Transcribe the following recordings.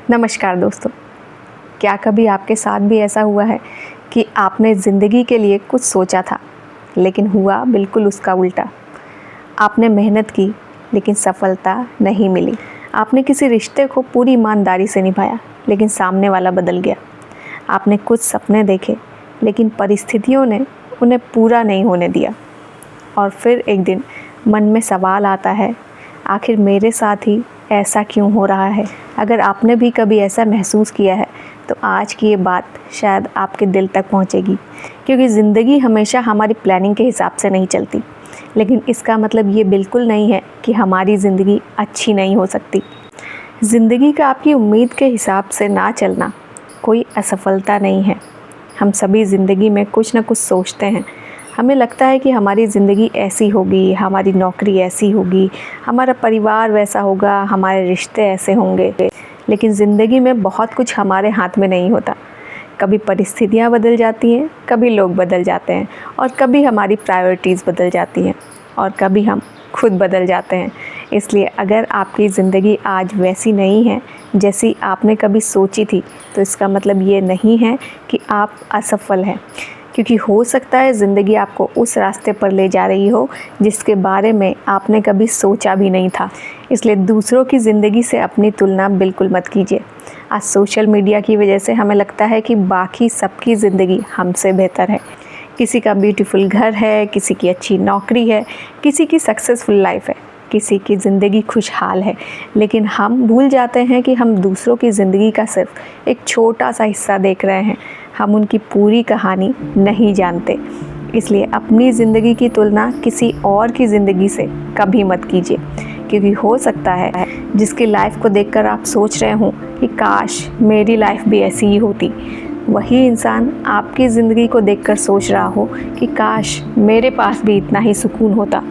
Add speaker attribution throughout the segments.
Speaker 1: नमस्कार दोस्तों, क्या कभी आपके साथ भी ऐसा हुआ है कि आपने ज़िंदगी के लिए कुछ सोचा था लेकिन हुआ बिल्कुल उसका उल्टा। आपने मेहनत की लेकिन सफलता नहीं मिली। आपने किसी रिश्ते को पूरी ईमानदारी से निभाया लेकिन सामने वाला बदल गया। आपने कुछ सपने देखे लेकिन परिस्थितियों ने उन्हें पूरा नहीं होने दिया। और फिर एक दिन मन में सवाल आता है, आखिर मेरे साथ ही ऐसा क्यों हो रहा है। अगर आपने भी कभी ऐसा महसूस किया है तो आज की ये बात शायद आपके दिल तक पहुंचेगी, क्योंकि ज़िंदगी हमेशा हमारी प्लानिंग के हिसाब से नहीं चलती। लेकिन इसका मतलब ये बिल्कुल नहीं है कि हमारी ज़िंदगी अच्छी नहीं हो सकती। ज़िंदगी का आपकी उम्मीद के हिसाब से ना चलना कोई असफलता नहीं है। हम सभी ज़िंदगी में कुछ ना कुछ सोचते हैं। हमें लगता है कि हमारी ज़िंदगी ऐसी होगी, हमारी नौकरी ऐसी होगी, हमारा परिवार वैसा होगा, हमारे रिश्ते ऐसे होंगे। लेकिन ज़िंदगी में बहुत कुछ हमारे हाथ में नहीं होता। कभी परिस्थितियाँ बदल जाती हैं, कभी लोग बदल जाते हैं, और कभी हमारी प्रायोरिटीज़ बदल जाती हैं, और कभी हम खुद बदल जाते हैं। इसलिए अगर आपकी ज़िंदगी आज वैसी नहीं है जैसी आपने कभी सोची थी, तो इसका मतलब ये नहीं है कि आप असफल हैं, क्योंकि हो सकता है ज़िंदगी आपको उस रास्ते पर ले जा रही हो जिसके बारे में आपने कभी सोचा भी नहीं था। इसलिए दूसरों की ज़िंदगी से अपनी तुलना बिल्कुल मत कीजिए। आज सोशल मीडिया की वजह से हमें लगता है कि बाकी सबकी ज़िंदगी हमसे बेहतर है। किसी का ब्यूटीफुल घर है, किसी की अच्छी नौकरी है, किसी की सक्सेसफुल लाइफ है, किसी की ज़िंदगी खुशहाल है। लेकिन हम भूल जाते हैं कि हम दूसरों की ज़िंदगी का सिर्फ एक छोटा सा हिस्सा देख रहे हैं। हम उनकी पूरी कहानी नहीं जानते। इसलिए अपनी ज़िंदगी की तुलना किसी और की ज़िंदगी से कभी मत कीजिए, क्योंकि हो सकता है जिसकी लाइफ को देखकर आप सोच रहे हों कि काश मेरी लाइफ भी ऐसी ही होती, वही इंसान आपकी ज़िंदगी को देखकर सोच रहा हो कि काश मेरे पास भी इतना ही सुकून होता।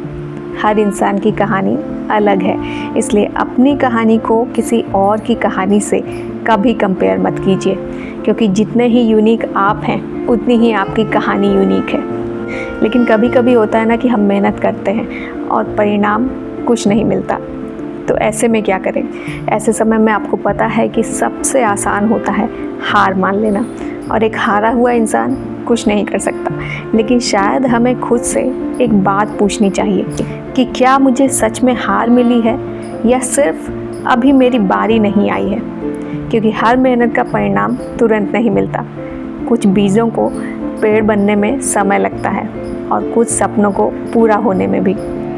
Speaker 1: हर इंसान की कहानी अलग है, इसलिए अपनी कहानी को किसी और की कहानी से कभी कंपेयर मत कीजिए, क्योंकि जितने ही यूनिक आप हैं उतनी ही आपकी कहानी यूनिक है। लेकिन कभी कभी होता है ना कि हम मेहनत करते हैं और परिणाम कुछ नहीं मिलता, तो ऐसे में क्या करें। ऐसे समय में आपको पता है कि सबसे आसान होता है हार मान लेना, और एक हारा हुआ इंसान कुछ नहीं कर सकता। लेकिन शायद हमें खुद से एक बात पूछनी चाहिए कि क्या मुझे सच में हार मिली है, या सिर्फ अभी मेरी बारी नहीं आई है। क्योंकि हर मेहनत का परिणाम तुरंत नहीं मिलता। कुछ बीजों को पेड़ बनने में समय लगता है, और कुछ सपनों को पूरा होने में भी।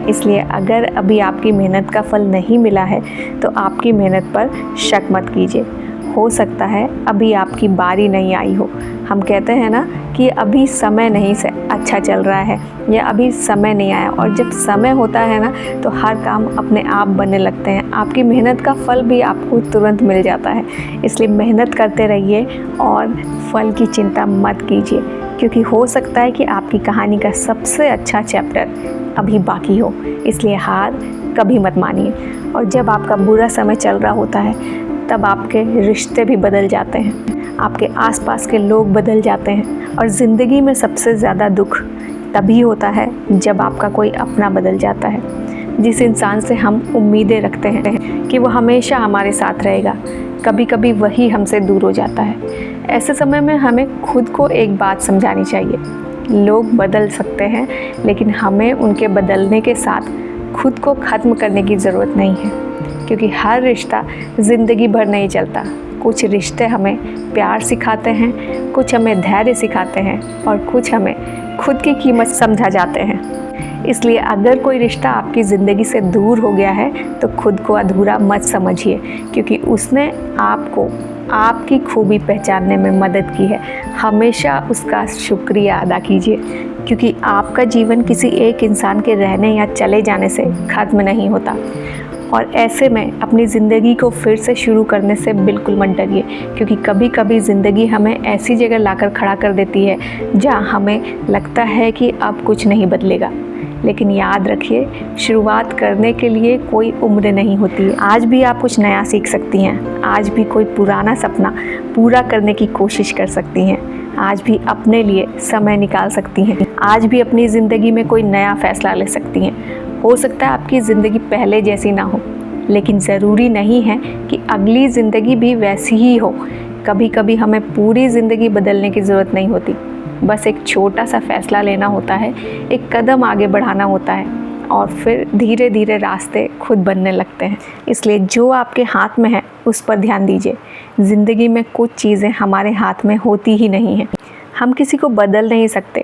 Speaker 1: इसलिए अगर अभी आपकी मेहनत का फल नहीं मिला है तो आपकी मेहनत पर शक मत कीजिए। हो सकता है अभी आपकी बारी नहीं आई हो। हम कहते हैं ना कि अभी समय नहीं से अच्छा चल रहा है, या अभी समय नहीं आया। और जब समय होता है ना तो हर काम अपने आप बनने लगते हैं। आपकी मेहनत का फल भी आपको तुरंत मिल जाता है। इसलिए मेहनत करते रहिए और फल की चिंता मत कीजिए, क्योंकि हो सकता है कि आपकी कहानी का सबसे अच्छा चैप्टर अभी बाकी हो। इसलिए हार कभी मत मानिए। और जब आपका बुरा समय चल रहा होता है तब आपके रिश्ते भी बदल जाते हैं, आपके आसपास के लोग बदल जाते हैं। और ज़िंदगी में सबसे ज़्यादा दुख तभी होता है जब आपका कोई अपना बदल जाता है, जिस इंसान से हम उम्मीदें रखते हैं कि वो हमेशा हमारे साथ रहेगा। कभी कभी वही हमसे दूर हो जाता है। ऐसे समय में हमें खुद को एक बात समझानी चाहिए, लोग बदल सकते हैं, लेकिन हमें उनके बदलने के साथ खुद को ख़त्म करने की ज़रूरत नहीं है। क्योंकि हर रिश्ता ज़िंदगी भर नहीं चलता। कुछ रिश्ते हमें प्यार सिखाते हैं, कुछ हमें धैर्य सिखाते हैं, और कुछ हमें खुद की कीमत समझा जाते हैं। इसलिए अगर कोई रिश्ता आपकी ज़िंदगी से दूर हो गया है तो खुद को अधूरा मत समझिए, क्योंकि उसने आपको आपकी खूबी पहचानने में मदद की है। हमेशा उसका शुक्रिया अदा कीजिए, क्योंकि आपका जीवन किसी एक इंसान के रहने या चले जाने से ख़त्म नहीं होता। और ऐसे में अपनी ज़िंदगी को फिर से शुरू करने से बिल्कुल मत डरिए, क्योंकि कभी कभी ज़िंदगी हमें ऐसी जगह लाकर खड़ा कर देती है जहां हमें लगता है कि अब कुछ नहीं बदलेगा। लेकिन याद रखिए, शुरुआत करने के लिए कोई उम्र नहीं होती है। आज भी आप कुछ नया सीख सकती हैं, आज भी कोई पुराना सपना पूरा करने की कोशिश कर सकती हैं, आज भी अपने लिए समय निकाल सकती हैं, आज भी अपनी ज़िंदगी में कोई नया फ़ैसला ले सकती हैं। हो सकता है आपकी ज़िंदगी पहले जैसी ना हो, लेकिन ज़रूरी नहीं है कि अगली ज़िंदगी भी वैसी ही हो। कभी कभी हमें पूरी ज़िंदगी बदलने की ज़रूरत नहीं होती, बस एक छोटा सा फ़ैसला लेना होता है, एक कदम आगे बढ़ाना होता है, और फिर धीरे धीरे रास्ते खुद बनने लगते हैं। इसलिए जो आपके हाथ में है उस पर ध्यान दीजिए। ज़िंदगी में कुछ चीज़ें हमारे हाथ में होती ही नहीं हैं। हम किसी को बदल नहीं सकते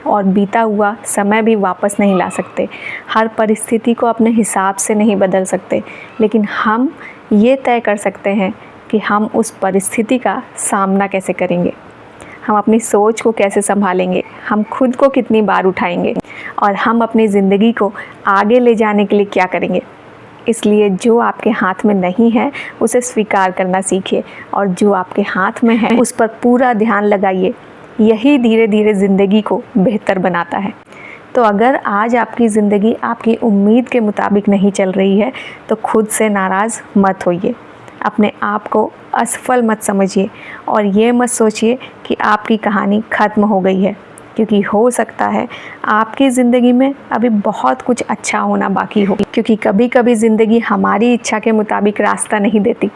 Speaker 1: और बीता हुआ समय भी वापस नहीं ला सकते। हर परिस्थिति को अपने हिसाब से नहीं बदल सकते, लेकिन हम ये तय कर सकते हैं कि हम उस परिस्थिति का सामना कैसे करेंगे, हम अपनी सोच को कैसे संभालेंगे, हम खुद को कितनी बार उठाएंगे, और हम अपनी ज़िंदगी को आगे ले जाने के लिए क्या करेंगे। इसलिए जो आपके हाथ में नहीं है उसे स्वीकार करना सीखिए, और जो आपके हाथ में है उस पर पूरा ध्यान लगाइए। यही धीरे धीरे ज़िंदगी को बेहतर बनाता है। तो अगर आज आपकी ज़िंदगी आपकी उम्मीद के मुताबिक नहीं चल रही है तो खुद से नाराज़ मत होइए, अपने आप को असफल मत समझिए, और ये मत सोचिए कि आपकी कहानी ख़त्म हो गई है, क्योंकि हो सकता है आपकी ज़िंदगी में अभी बहुत कुछ अच्छा होना बाकी हो। क्योंकि कभी कभी ज़िंदगी हमारी इच्छा के मुताबिक रास्ता नहीं देती,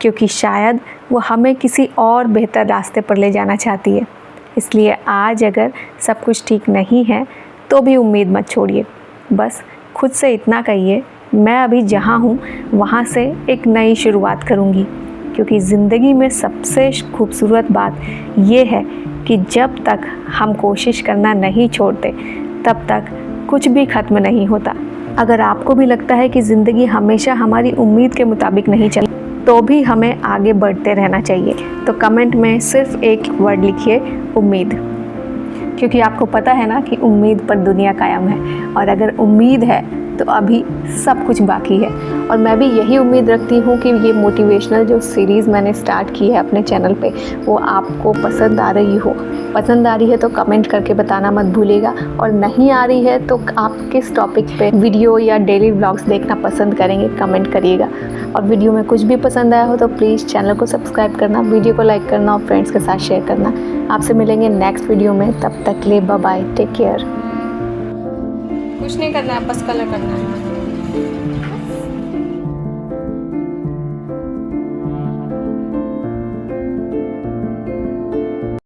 Speaker 1: क्योंकि शायद वो हमें किसी और बेहतर रास्ते पर ले जाना चाहती है। इसलिए आज अगर सब कुछ ठीक नहीं है तो भी उम्मीद मत छोड़िए। बस खुद से इतना कहिए, मैं अभी जहाँ हूँ वहाँ से एक नई शुरुआत करूँगी, क्योंकि ज़िंदगी में सबसे खूबसूरत बात ये है कि जब तक हम कोशिश करना नहीं छोड़ते तब तक कुछ भी ख़त्म नहीं होता। अगर आपको भी लगता है कि ज़िंदगी हमेशा हमारी उम्मीद के मुताबिक नहीं चलती, तो भी हमें आगे बढ़ते रहना चाहिए। तो कमेंट में सिर्फ एक वर्ड लिखिए, उम्मीद, क्योंकि आपको पता है ना कि उम्मीद पर दुनिया कायम है, और अगर उम्मीद है तो अभी सब कुछ बाकी है। और मैं भी यही उम्मीद रखती हूँ कि ये मोटिवेशनल जो सीरीज़ मैंने स्टार्ट की है अपने चैनल पे वो आपको पसंद आ रही हो। पसंद आ रही है तो कमेंट करके बताना मत भूलिएगा, और नहीं आ रही है तो आप किस टॉपिक पे वीडियो या डेली व्लॉग्स देखना पसंद करेंगे कमेंट करिएगा। और वीडियो में कुछ भी पसंद आया हो तो प्लीज़ चैनल को सब्सक्राइब करना, वीडियो को लाइक करना और फ्रेंड्स के साथ शेयर करना। आपसे मिलेंगे नेक्स्ट वीडियो में, तब तक के लिए बाय बाय, टेक केयर।
Speaker 2: कुछ नहीं करना है, बस कलर करना है।